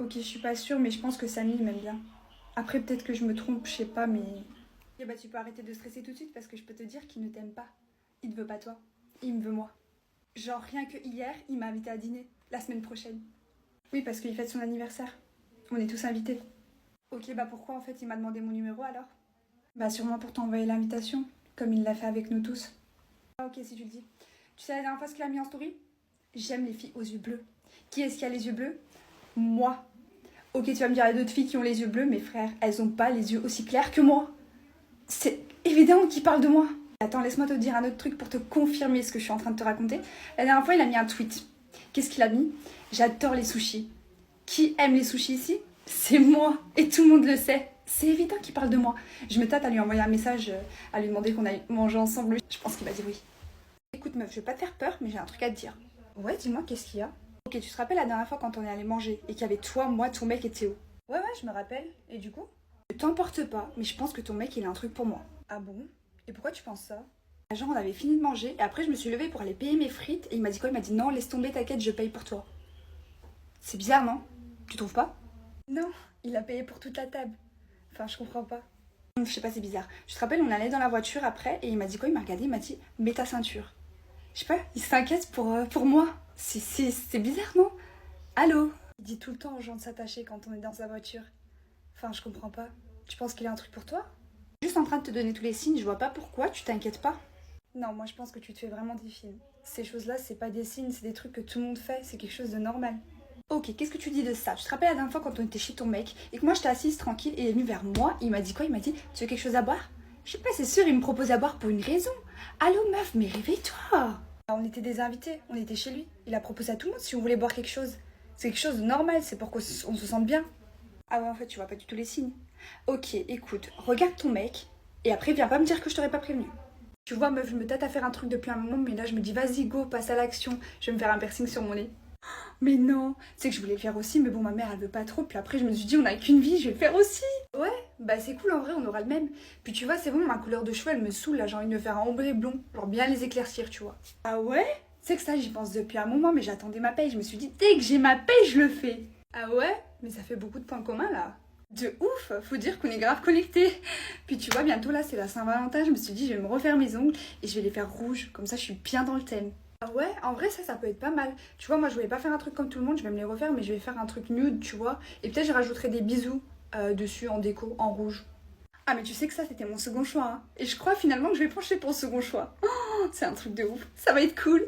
Ok, je suis pas sûre, mais je pense que Samy il m'aime bien. Après, peut-être que je me trompe, je sais pas, mais... Eh bah, tu peux arrêter de stresser tout de suite parce que je peux te dire qu'il ne t'aime pas. Il ne veut pas toi. Il me veut moi. Genre, rien que hier, il m'a invité à dîner. La semaine prochaine. Oui, parce qu'il fête son anniversaire. On est tous invités. Ok, bah pourquoi en fait il m'a demandé mon numéro alors? Bah sûrement pour t'envoyer l'invitation, comme il l'a fait avec nous tous. Ah ok, si tu le dis. Tu sais la dernière fois ce qu'il a mis en story? J'aime les filles aux yeux bleus. Qui est-ce qui a les yeux bleus? Moi. Ok, tu vas me dire, il y a d'autres filles qui ont les yeux bleus, mais frère, elles ont pas les yeux aussi clairs que moi. C'est évident qu'il parle de moi. Attends, laisse-moi te dire un autre truc pour te confirmer ce que je suis en train de te raconter. La dernière fois, il a mis un tweet. Qu'est-ce qu'il a mis? J'adore les sushis. Qui aime les sushis ici? C'est moi. Et tout le monde le sait. C'est évident qu'il parle de moi. Je me tâte à lui envoyer un message, à lui demander qu'on aille manger ensemble. Je pense qu'il va dire oui. Écoute meuf, je vais pas te faire peur, mais j'ai un truc à te dire. Ouais, dis-moi, qu'est-ce qu'il y a? Ok, tu te rappelles la dernière fois quand on est allé manger et qu'il y avait toi, moi, ton mec et Théo? Ouais, je me rappelle. Et du coup? Ne t'emporte pas, mais je pense que ton mec, il a un truc pour moi. Ah bon? Et pourquoi tu penses ça? Genre, on avait fini de manger et après, je me suis levée pour aller payer mes frites et il m'a dit quoi? Il m'a dit non, laisse tomber, t'inquiète, je paye pour toi. C'est bizarre, non? Tu trouves pas? Non, il a payé pour toute la table. Enfin, je comprends pas. Je sais pas, c'est bizarre. Je te rappelle, on allait dans la voiture après et il m'a dit quoi? Il m'a regardé, il m'a dit mets ta ceinture. Je sais pas, il s'inquiète pour moi. C'est bizarre, non? Allô? Il dit tout le temps aux gens de s'attacher quand on est dans sa voiture. Enfin, je comprends pas. Tu penses qu'il a un truc pour toi? Juste en train de te donner tous les signes, je vois pas pourquoi, tu t'inquiètes pas. Non, moi je pense que tu te fais vraiment des films. Ces choses-là, c'est pas des signes, c'est des trucs que tout le monde fait, c'est quelque chose de normal. Ok, qu'est-ce que tu dis de ça? Tu te rappelles la dernière fois quand on était chez ton mec et que moi j'étais assise tranquille et il est venu vers moi, il m'a dit quoi? Il m'a dit tu veux quelque chose à boire? Je sais pas, c'est sûr, il me propose à boire pour une raison. Allô meuf, mais réveille-toi! On était des invités, on était chez lui. Il a proposé à tout le monde si on voulait boire quelque chose. C'est quelque chose de normal, c'est pour qu'on se sente bien. Ah ouais, en fait, tu vois pas du tout les signes. Ok, écoute, regarde ton mec et après viens pas me dire que je t'aurais pas prévenu. Tu vois meuf, je me tâte à faire un truc depuis un moment, mais là je me dis vas-y go, passe à l'action. Je vais me faire un piercing sur mon nez. Mais non, c'est que je voulais le faire aussi, mais bon, ma mère elle veut pas trop. Puis après, je me suis dit, on a qu'une vie, je vais le faire aussi. Ouais, bah c'est cool en vrai, on aura le même. Puis tu vois, c'est bon, ma couleur de cheveux elle me saoule, là j'ai envie de me faire un ombré blond, genre bien les éclaircir, tu vois. Ah ouais? C'est que ça, j'y pense depuis un moment, mais j'attendais ma paye. Je me suis dit, dès que j'ai ma paye, je le fais. Ah ouais? Mais ça fait beaucoup de points communs là. De ouf, faut dire qu'on est grave connectés. Puis tu vois, bientôt là, c'est la Saint-Valentin, je me suis dit, je vais me refaire mes ongles et je vais les faire rouges, comme ça je suis bien dans le thème. Ah ouais, en vrai ça peut être pas mal. Tu vois, moi je voulais pas faire un truc comme tout le monde, je vais me les refaire, mais je vais faire un truc nude, tu vois. Et peut-être je rajouterai des bisous dessus en déco, en rouge. Ah mais tu sais que ça c'était mon second choix, hein. Et je crois finalement que je vais pencher pour le second choix. Oh, c'est un truc de ouf, ça va être cool.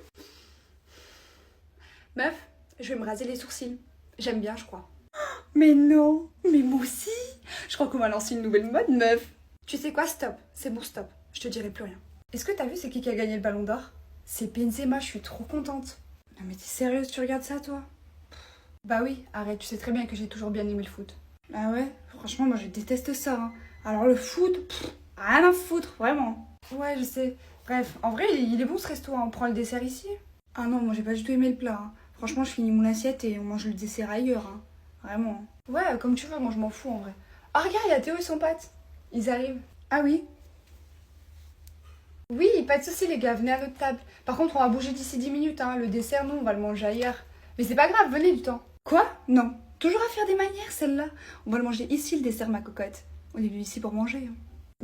Meuf, je vais me raser les sourcils. J'aime bien, je crois. Mais non, mais moi aussi. Je crois qu'on va lancer une nouvelle mode, meuf. Tu sais quoi, stop, c'est bon, stop. Je te dirai plus rien. Est-ce que t'as vu c'est qui a gagné le ballon d'or? C'est Benzema, je suis trop contente. Non mais t'es sérieuse, tu regardes ça toi? Bah oui, arrête, tu sais très bien que j'ai toujours bien aimé le foot. Ah ouais, franchement moi je déteste ça, hein. Alors le foot, rien à foutre, vraiment. Ouais, je sais. Bref, en vrai il est bon ce resto, hein. On prend le dessert ici? Ah non, moi j'ai pas du tout aimé le plat, hein. Franchement je finis mon assiette et on mange le dessert ailleurs, hein. Vraiment. Ouais, comme tu veux, moi je m'en fous en vrai. Ah regarde, il y a Théo et son pote. Ils arrivent. Ah oui? Oui, pas de soucis les gars, venez à notre table. Par contre, on va bouger d'ici 10 minutes, hein. Le dessert, nous, on va le manger ailleurs. Mais c'est pas grave, venez du temps. Quoi? Non. Toujours à faire des manières, celle-là. On va le manger ici, le dessert, ma cocotte. On est venu ici pour manger, hein.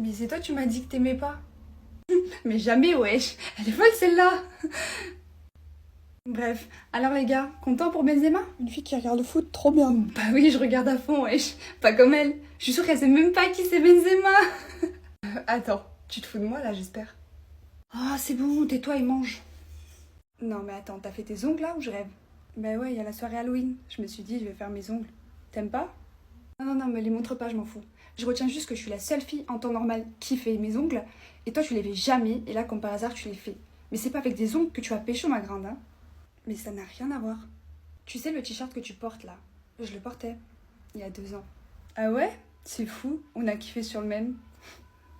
Mais c'est toi, tu m'as dit que t'aimais pas. Mais jamais, wesh. Elle est folle, celle-là. Bref, alors les gars, content pour Benzema? Une fille qui regarde le foot, trop bien. Bah oui, je regarde à fond, wesh. Pas comme elle. Je suis sûre qu'elle sait même pas qui c'est Benzema. Attends, tu te fous de moi là, j'espère. Ah, c'est bon, tais-toi et mange. Non, mais attends, t'as fait tes ongles là ou je rêve? Bah ouais, il y a la soirée Halloween. Je me suis dit, je vais faire mes ongles. T'aimes pas? Non, me les montre pas, je m'en fous. Je retiens juste que je suis la seule fille en temps normal qui fait mes ongles. Et toi, tu les fais jamais. Et là, comme par hasard, tu les fais. Mais c'est pas avec des ongles que tu vas pécho ma grande, hein. Mais ça n'a rien à voir. Tu sais, le t-shirt que tu portes là, je le portais il y a 2 ans. Ah ouais? C'est fou, on a kiffé sur le même.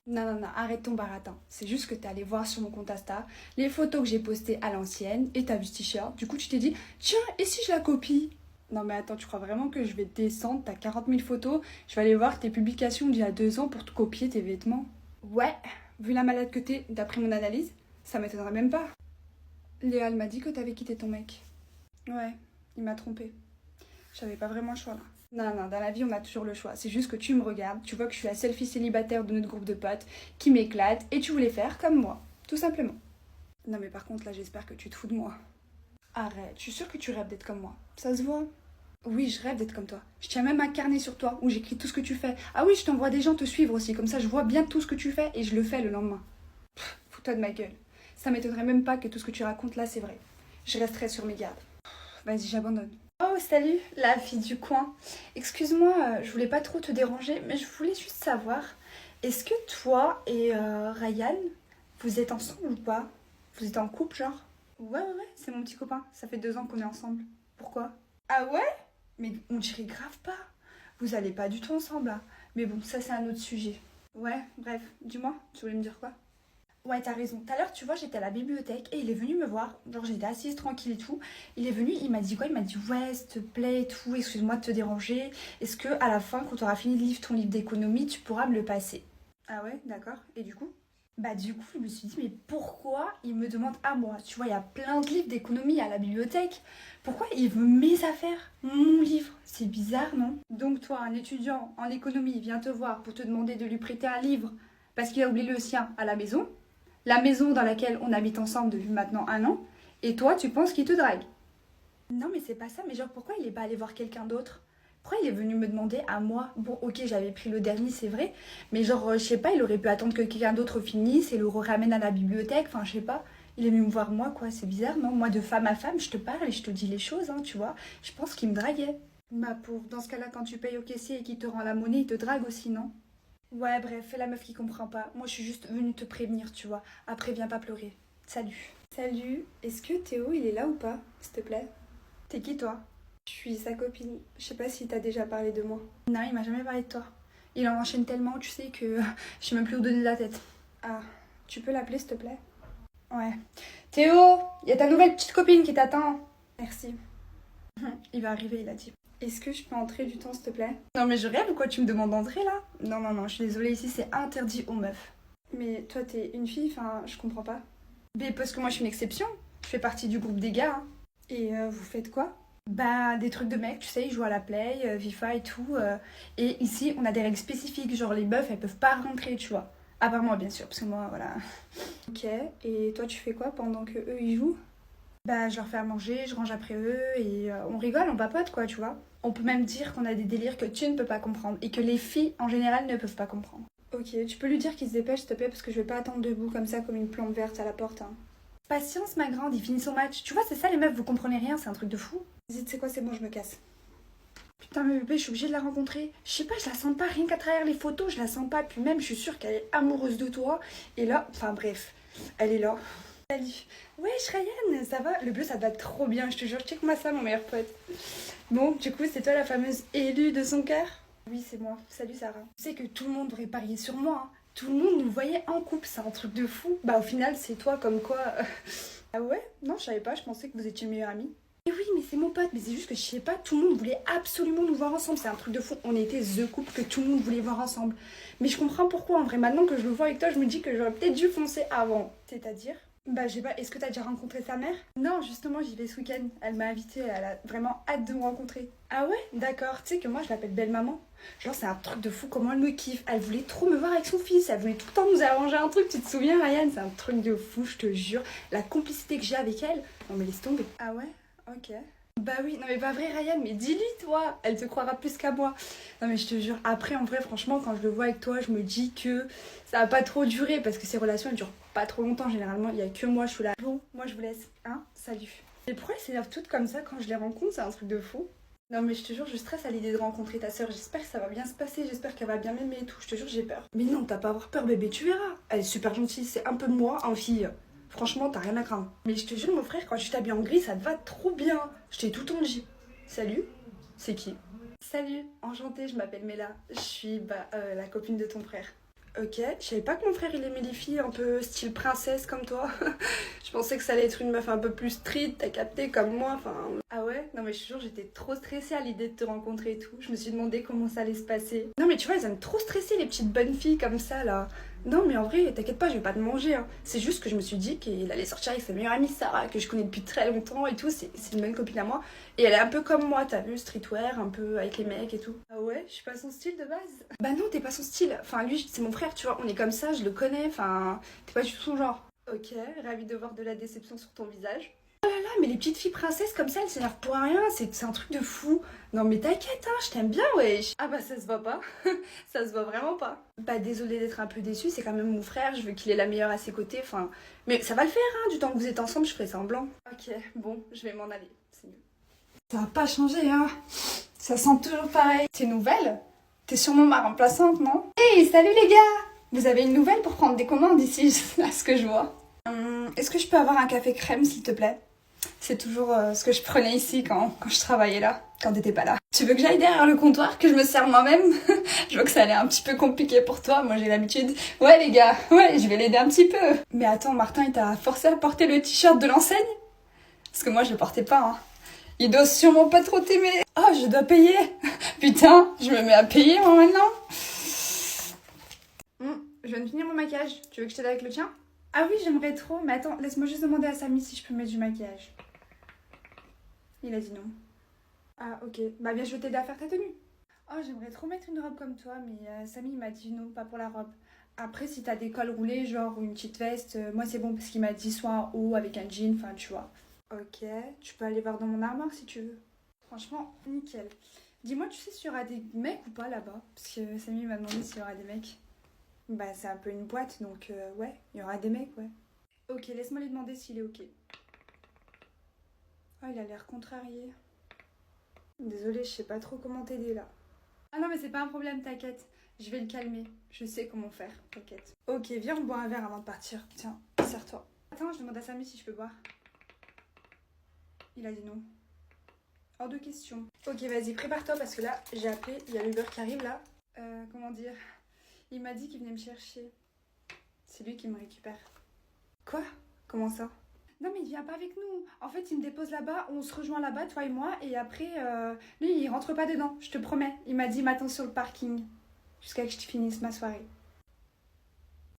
Non, arrête ton baratin. C'est juste que t'es allé voir sur mon compte Insta les photos que j'ai postées à l'ancienne et t'as vu ce t-shirt. Du coup, tu t'es dit, tiens, et si je la copie? Non mais attends, tu crois vraiment que je vais descendre, t'as 40 000 photos, je vais aller voir tes publications d'il y a 2 ans pour te copier tes vêtements? Ouais, vu la malade que t'es, d'après mon analyse, ça m'étonnerait même pas. Léa, elle m'a dit que t'avais quitté ton mec. Ouais, il m'a trompée. J'avais pas vraiment le choix là. Non, non, dans la vie on a toujours le choix. C'est juste que tu me regardes, tu vois que je suis la seule fille célibataire de notre groupe de potes qui m'éclate et tu voulais faire comme moi, tout simplement. Non mais par contre là j'espère que tu te fous de moi. Arrête, je suis sûre que tu rêves d'être comme moi. Ça se voit. Oui, je rêve d'être comme toi. Je tiens même un carnet sur toi où j'écris tout ce que tu fais. Ah oui, je t'envoie des gens te suivre aussi, comme ça je vois bien tout ce que tu fais et je le fais le lendemain. Fous-toi de ma gueule. Ça m'étonnerait même pas que tout ce que tu racontes là c'est vrai. Je resterai sur mes gardes. Vas-y, j'abandonne. Oh, salut, la fille du coin. Excuse-moi, je voulais pas trop te déranger, mais je voulais juste savoir, est-ce que toi et Ryan, vous êtes ensemble ou pas? Vous êtes en couple, genre? Ouais, c'est mon petit copain. Ça fait 2 ans qu'on est ensemble. Pourquoi? Ah ouais? Mais on dirait grave pas. Vous allez pas du tout ensemble, là. Mais bon, ça c'est un autre sujet. Ouais, bref, dis-moi, tu voulais me dire quoi? Ouais, t'as raison. Tout à l'heure, tu vois, j'étais à la bibliothèque et il est venu me voir. Genre, j'étais assise tranquille et tout. Il est venu, il m'a dit quoi? Il m'a dit, ouais, s'il te plaît et tout, excuse-moi de te déranger. Est-ce que à la fin, quand tu auras fini de lire ton livre d'économie, tu pourras me le passer? Ah ouais, d'accord. Et du coup? Bah du coup, je me suis dit, mais pourquoi il me demande à moi? Tu vois, il y a plein de livres d'économie à la bibliothèque. Pourquoi il veut mes affaires? Mon livre? C'est bizarre, non? Donc toi, un étudiant en économie vient te voir pour te demander de lui prêter un livre parce qu'il a oublié le sien à la maison. La maison dans laquelle on habite ensemble depuis maintenant 1 an. Et toi, tu penses qu'il te drague? Non, mais c'est pas ça. Mais genre, pourquoi il est pas allé voir quelqu'un d'autre? Pourquoi il est venu me demander à moi? Bon, ok, j'avais pris le dernier, c'est vrai. Mais genre, je sais pas, il aurait pu attendre que quelqu'un d'autre finisse et le ramène à la bibliothèque. Enfin, je sais pas. Il est venu me voir moi, quoi. C'est bizarre, non? Moi, de femme à femme, je te parle et je te dis les choses, hein, tu vois. Je pense qu'il me draguait. Ma pauvre, dans ce cas-là, quand tu payes au caissier et qu'il te rend la monnaie, il te drague aussi, non? Ouais, bref, fais la meuf qui comprend pas. Moi, je suis juste venue te prévenir, tu vois. Après, viens pas pleurer. Salut. Salut. Est-ce que Théo, il est là ou pas, s'il te plaît? T'es qui, toi? Je suis sa copine. Je sais pas si t'as déjà parlé de moi. Non, il m'a jamais parlé de toi. Il en enchaîne tellement, tu sais, que je sais même plus où donner de la tête. Ah, tu peux l'appeler, s'il te plaît? Ouais. Théo, il y a ta nouvelle petite copine qui t'attend. Merci. Il va arriver, il a dit. Est-ce que je peux entrer du temps, s'il te plaît? Non, mais je rêve ou quoi? Tu me demandes d'entrer, là? Non, non, non, je suis désolée, ici, c'est interdit aux meufs. Mais toi, t'es une fille, enfin, je comprends pas. Mais parce que moi, je suis une exception. Je fais partie du groupe des gars, hein. Et vous faites quoi? Bah, des trucs de mecs, tu sais, ils jouent à la play, FIFA et tout. Et ici, on a des règles spécifiques, genre les meufs, elles peuvent pas rentrer, tu vois. À part moi, bien sûr, parce que moi, voilà. Ok, et toi, tu fais quoi pendant que eux, ils jouent? Bah, je leur fais à manger, je range après eux, et on rigole, on papote, quoi, tu vois. On peut même dire qu'on a des délires que tu ne peux pas comprendre, et que les filles, en général, ne peuvent pas comprendre. Ok, tu peux lui dire qu'il se dépêche, s'il te plaît, parce que je vais pas attendre debout comme ça, comme une plante verte à la porte, hein. Patience, ma grande, il finit son match. Tu vois, c'est ça, les meufs, vous comprenez rien, c'est un truc de fou. Vas-y, tu sais quoi, c'est bon, je me casse. Putain, mais bébé, je suis obligée de la rencontrer. Je sais pas, je la sens pas, rien qu'à travers les photos, je la sens pas. Puis même, je suis sûre qu'elle est amoureuse de toi. Et là, enfin bref, elle est là. Salut. Ouais, Ryan, ça va? Le bleu, ça te va trop bien, je te jure. Check-moi ça, mon meilleur pote. Bon, du coup, c'est toi la fameuse élue de son cœur? Oui, c'est moi. Salut, Sarah. Tu sais que tout le monde devrait parier sur moi, hein. Tout le monde nous voyait en couple, c'est un truc de fou. Bah, au final, c'est toi comme quoi. Ah ouais? Non, je savais pas, je pensais que vous étiez meilleurs amis. Mais oui, mais c'est mon pote, mais c'est juste que je sais pas, tout le monde voulait absolument nous voir ensemble, c'est un truc de fou. On était the couple que tout le monde voulait voir ensemble. Mais je comprends pourquoi, en vrai, maintenant que je le vois avec toi, je me dis que j'aurais peut-être dû foncer avant. C'est-à-dire? Bah, je sais pas, est-ce que t'as déjà rencontré sa mère? Non, justement, j'y vais ce week-end. Elle m'a invitée, elle a vraiment hâte de me rencontrer. Ah ouais? D'accord, tu sais que moi, je l'appelle belle-maman. Genre, c'est un truc de fou, comment elle me kiffe. Elle voulait trop me voir avec son fils, elle voulait tout le temps nous arranger un truc, tu te souviens, Ryan? C'est un truc de fou, je te jure. La complicité que j'ai avec elle, non mais laisse tomber. Ah ouais? Ok. Bah oui, non mais pas vrai Ryan, mais dis-lui toi, elle te croira plus qu'à moi. Non mais je te jure, après en vrai franchement quand je le vois avec toi, je me dis que ça va pas trop durer parce que ces relations elles durent pas trop longtemps généralement, il y a que moi, je suis là. Bon, moi je vous laisse, hein, salut. Et pourquoi elles s'énervent toutes comme ça quand je les rencontre, c'est un truc de fou. Non mais je te jure, je stresse à l'idée de rencontrer ta soeur, j'espère que ça va bien se passer, j'espère qu'elle va bien m'aimer et tout, je te jure j'ai peur. Mais non, t'as pas à avoir peur bébé, tu verras. Elle est super gentille, c'est un peu moi en fille. Franchement, t'as rien à craindre. Mais je te jure, mon frère, quand tu t'habilles en gris, ça te va trop bien. Je t'ai tout dit. Salut, c'est qui? Salut, enchantée, je m'appelle Mela. Je suis la copine de ton frère. Ok, je savais pas que mon frère il aimait les filles un peu style princesse comme toi. Je pensais que ça allait être une meuf un peu plus street, t'as capté, comme moi, enfin... Ah ouais? Non mais je te jure, j'étais trop stressée à l'idée de te rencontrer et tout. Je me suis demandé comment ça allait se passer. Non mais tu vois, elles aiment trop stresser les petites bonnes filles comme ça, là. Non, mais en vrai, t'inquiète pas, je vais pas te manger. Hein. C'est juste que je me suis dit qu'il allait sortir avec sa meilleure amie Sarah, que je connais depuis très longtemps et tout. C'est une bonne copine à moi. Et elle est un peu comme moi, t'as vu, streetwear, un peu avec les mecs et tout. Ah ouais, je suis pas son style de base. Bah non, t'es pas son style. Enfin, lui, c'est mon frère, tu vois, on est comme ça, je le connais. Enfin, t'es pas du tout son genre. Ok, ravie de voir de la déception sur ton visage. Ah, mais les petites filles princesses comme ça, elles s'énervent pour rien, c'est un truc de fou. Non mais t'inquiète, hein, je t'aime bien, wesh. Ah bah ça se voit pas, ça se voit vraiment pas. Bah désolée d'être un peu déçue, c'est quand même mon frère, je veux qu'il ait la meilleure à ses côtés, enfin... Mais ça va le faire, hein, du temps que vous êtes ensemble, je ferai semblant. Ok, bon, je vais m'en aller, c'est mieux. Ça va pas changer, hein. Ça sent toujours pareil. T'es nouvelle? T'es sûrement ma remplaçante, non? Hey, salut les gars! Vous avez une nouvelle pour prendre des commandes ici, à ce que je vois. Est-ce que je peux avoir un café crème, s'il te plaît? C'est toujours ce que je prenais ici quand je travaillais là, quand t'étais pas là. Tu veux que j'aille derrière le comptoir, que je me sers moi-même? Je vois que ça a l'air un petit peu compliqué pour toi, moi j'ai l'habitude. Ouais les gars, ouais, je vais l'aider un petit peu. Mais attends, Martin, il t'a forcé à porter le t-shirt de l'enseigne? Parce que moi je le portais pas, hein. Il doit sûrement pas trop t'aimer. Oh, je dois payer. Putain, je me mets à payer moi maintenant. Je viens de finir mon maquillage. Tu veux que je t'aide avec le tien? Ah oui, j'aimerais trop, mais attends, laisse-moi juste demander à Samy si je peux mettre du maquillage. Il a dit non. Ah ok, bah bien je vais t'aider à faire ta tenue. Oh j'aimerais trop mettre une robe comme toi, mais Samy il m'a dit non, pas pour la robe. Après si t'as des cols roulés genre ou une petite veste, moi c'est bon parce qu'il m'a dit soit en haut avec un jean, enfin tu vois. Ok, tu peux aller voir dans mon armoire si tu veux. Franchement, nickel. Dis-moi, tu sais s'il y aura des mecs ou pas là-bas? Parce que Samy m'a demandé s'il y aura des mecs. Bah c'est un peu une boîte donc ouais, il y aura des mecs, ouais. Ok, laisse-moi lui demander s'il est ok. Oh il a l'air contrarié. Désolée, je sais pas trop comment t'aider là. Ah non mais c'est pas un problème, t'inquiète. Je vais le calmer. Je sais comment faire, t'inquiète. Ok, viens on boit un verre avant de partir. Tiens, serre-toi. Attends, je demande à Samy si je peux boire. Il a dit non. Hors de question. Ok, vas-y, prépare-toi parce que là, j'ai appelé, il y a l'Uber qui arrive là. Comment dire? Il m'a dit qu'il venait me chercher. C'est lui qui me récupère. Quoi? Comment ça? Non mais il vient pas avec nous. En fait, il me dépose là-bas, on se rejoint là-bas, toi et moi, et après, lui, il rentre pas dedans, je te promets. Il m'a dit, m'attends sur le parking, jusqu'à ce que je finisse ma soirée.